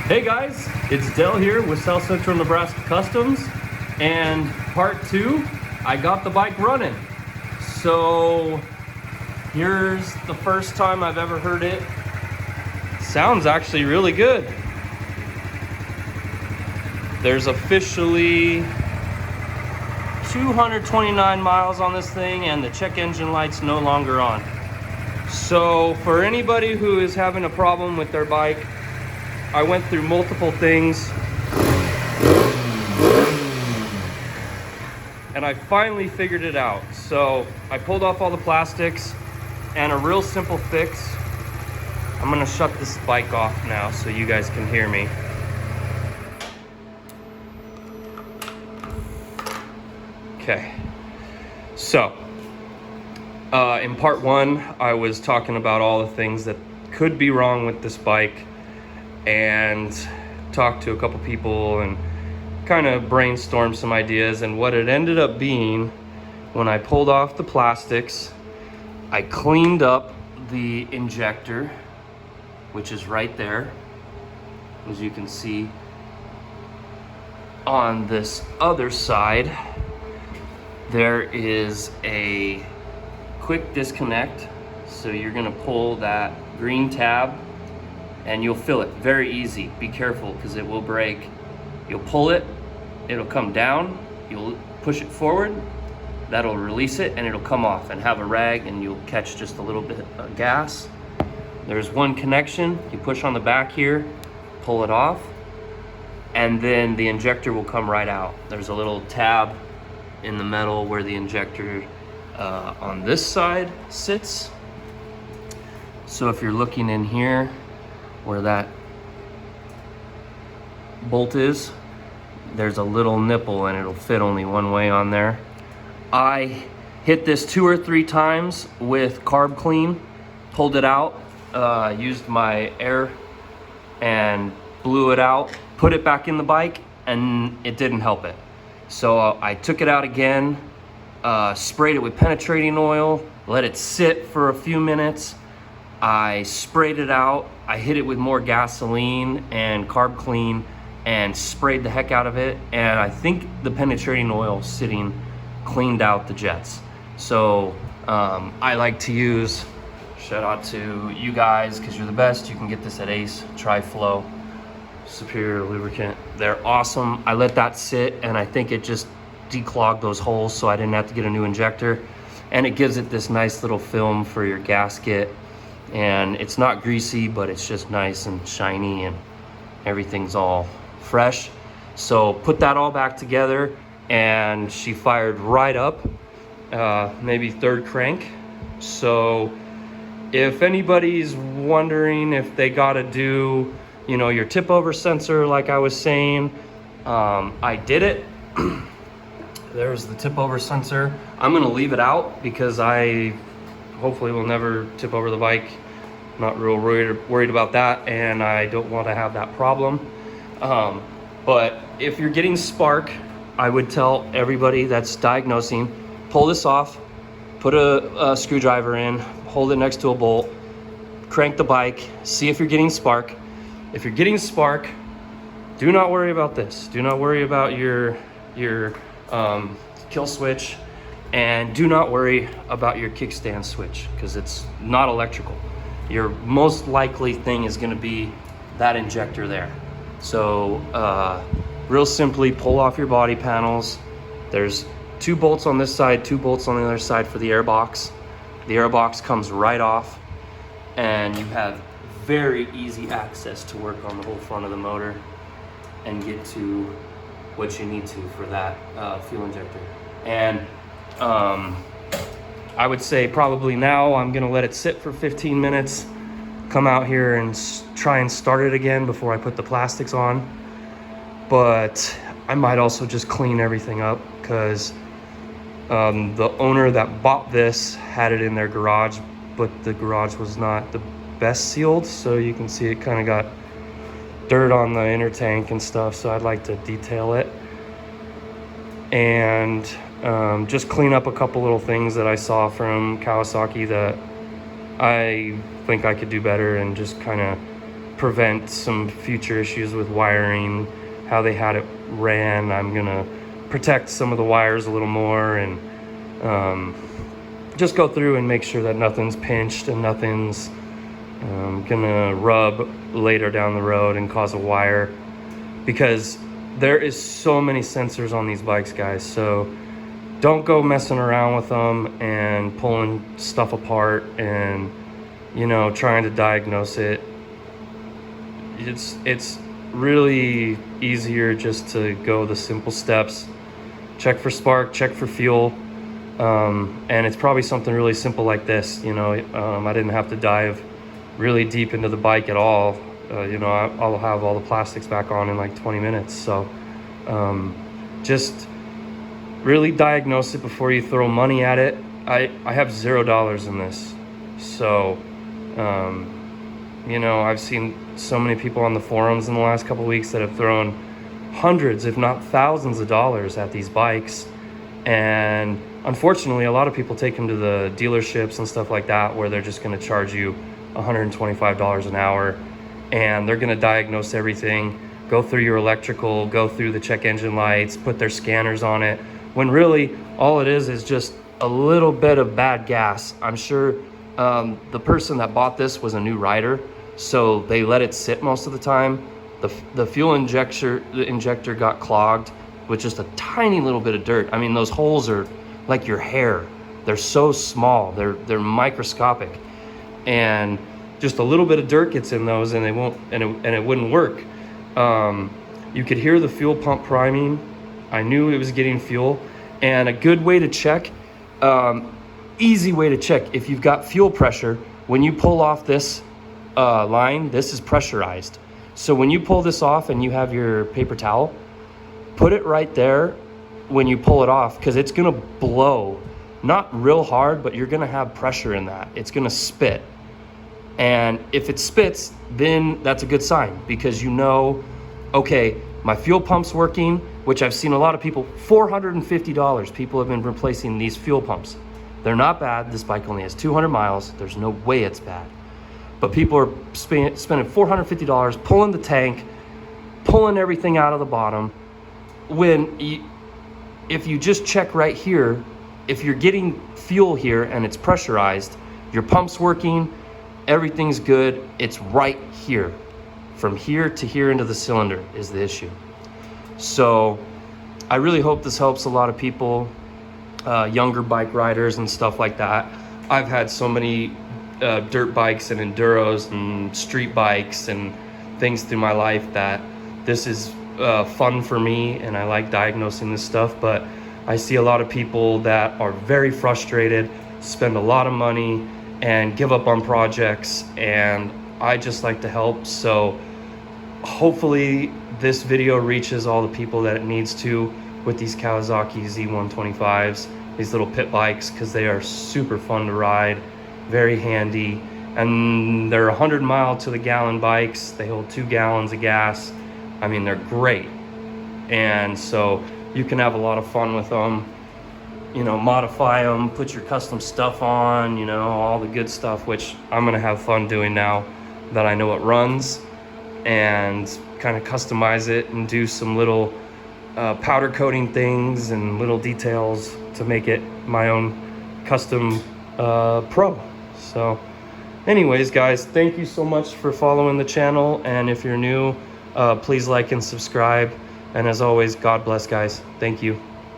Hey guys, it's Dell here with South Central Nebraska Customs, and part 2, I got the bike running. So here's the first time I've ever heard it. Sounds actually really good. There's officially 229 miles on this thing, and the check engine light's no longer on. So for anybody who is having a problem with their bike, I went through multiple things and I finally figured it out. So I pulled off all the plastics, and a real simple fix. I'm gonna shut this bike off now so you guys can hear me. Okay, so in part 1, I was talking about all the things that could be wrong with this bike, and talked to a couple people and kind of brainstormed some ideas. And what it ended up being, when I pulled off the plastics, I cleaned up the injector, which is right there, as you can see. On this other side, there is a quick disconnect, so you're gonna pull that green tab and you'll feel it very easy. Be careful because it will break. You'll pull it, it'll come down, you'll push it forward, that'll release it, and it'll come off, and have a rag and you'll catch just a little bit of gas. There's one connection, you push on the back here, pull it off, and then the injector will come right out. There's a little tab in the metal where the injector on this side sits. So if you're looking in here where that bolt is, there's a little nipple and it'll fit only one way on there. I hit this 2 or 3 times with carb clean, pulled it out, used my air and blew it out, put it back in the bike, and it didn't help it. So I took it out again, sprayed it with penetrating oil, let it sit for a few minutes. I sprayed it out, I hit it with more gasoline and carb clean and sprayed the heck out of it, and I think the penetrating oil sitting cleaned out the jets. So I like to use, shout out to you guys because you're the best, you can get this at Ace, Tri-Flow, Superior Lubricant. They're awesome. I let that sit, and I think it just declogged those holes so I didn't have to get a new injector, and it gives it this nice little film for your gasket. And it's not greasy, but it's just nice and shiny, and everything's all fresh. So put that all back together, and she fired right up, maybe 3rd crank. So if anybody's wondering if they gotta do, you know, your tip over sensor like I was saying, I did it. There's the tip over sensor. I'm gonna leave it out because I hopefully will never tip over the bike. I'm not real worried about that, and I don't want to have that problem. But if you're getting spark, I would tell everybody that's diagnosing, pull this off, put a screwdriver in, hold it next to a bolt, crank the bike, see if you're getting spark. If you're getting spark, do not worry about this. Do not worry about your kill switch. And do not worry about your kickstand switch because it's not electrical. Your most likely thing is going to be that injector there. So real simply, pull off your body panels. There's 2 bolts on this side, 2 bolts on the other side for the air box. The air box comes right off, and you have very easy access to work on the whole front of the motor and get to what you need to for that fuel injector. And I would say probably now I'm gonna let it sit for 15 minutes, come out here and try and start it again before I put the plastics on. But I might also just clean everything up because the owner that bought this had it in their garage, but the garage was not the best sealed, so you can see it kind of got dirt on the inner tank and stuff, so I'd like to detail it. And just clean up a couple little things that I saw from Kawasaki that I think I could do better, and just kind of prevent some future issues with wiring, how they had it ran. I'm gonna protect some of the wires a little more, and just go through and make sure that nothing's pinched and nothing's gonna rub later down the road and cause a wire, because there is so many sensors on these bikes, guys. So don't go messing around with them and pulling stuff apart and, you know, trying to diagnose it. It's really easier just to go the simple steps. Check for spark, check for fuel, and it's probably something really simple like this. You know, I didn't have to dive really deep into the bike at all. You know, I'll have all the plastics back on in like 20 minutes. So just really diagnose it before you throw money at it. I have $0 in this. So, you know, I've seen so many people on the forums in the last couple of weeks that have thrown hundreds, if not thousands of dollars at these bikes. And unfortunately, a lot of people take them to the dealerships and stuff like that, where they're just going to charge you $125 an hour, and they're going to diagnose everything, go through your electrical, go through the check engine lights, put their scanners on it, when really all it is just a little bit of bad gas. I'm sure the person that bought this was a new rider, so they let it sit most of the time. The fuel injector got clogged with just a tiny little bit of dirt. I mean, those holes are like your hair. They're so small, they're microscopic, and just a little bit of dirt gets in those and it wouldn't work. You could hear the fuel pump priming. I knew it was getting fuel. And a good way to check, easy way to check, if you've got fuel pressure, when you pull off this line, this is pressurized. So when you pull this off and you have your paper towel, put it right there when you pull it off, because it's gonna blow, not real hard, but you're gonna have pressure in that. It's gonna spit. And if it spits, then that's a good sign, because you know, okay, my fuel pump's working, which I've seen a lot of people, $450 people have been replacing these fuel pumps. They're not bad. This bike only has 200 miles. There's no way it's bad. But people are spending $450 pulling the tank, pulling everything out of the bottom. If you just check right here, if you're getting fuel here and it's pressurized, your pump's working, everything's good, it's right here. From here to here into the cylinder is the issue. So I really hope this helps a lot of people, younger bike riders and stuff like that. I've had so many dirt bikes and enduros and street bikes and things through my life that this is fun for me, and I like diagnosing this stuff. But I see a lot of people that are very frustrated, spend a lot of money, and give up on projects, and I just like to help. So hopefully this video reaches all the people that it needs to with these Kawasaki Z125s, these little pit bikes, because they are super fun to ride, very handy, and they're 100 mile to the gallon bikes. They hold 2 gallons of gas. I mean, they're great. And so you can have a lot of fun with them, you know, modify them, put your custom stuff on, you know, all the good stuff, which I'm gonna have fun doing now that I know it runs, and kind of customize it and do some little powder coating things and little details to make it my own custom pro. So anyways, guys, thank you so much for following the channel, and if you're new, please like and subscribe, and as always, God bless, guys. Thank you.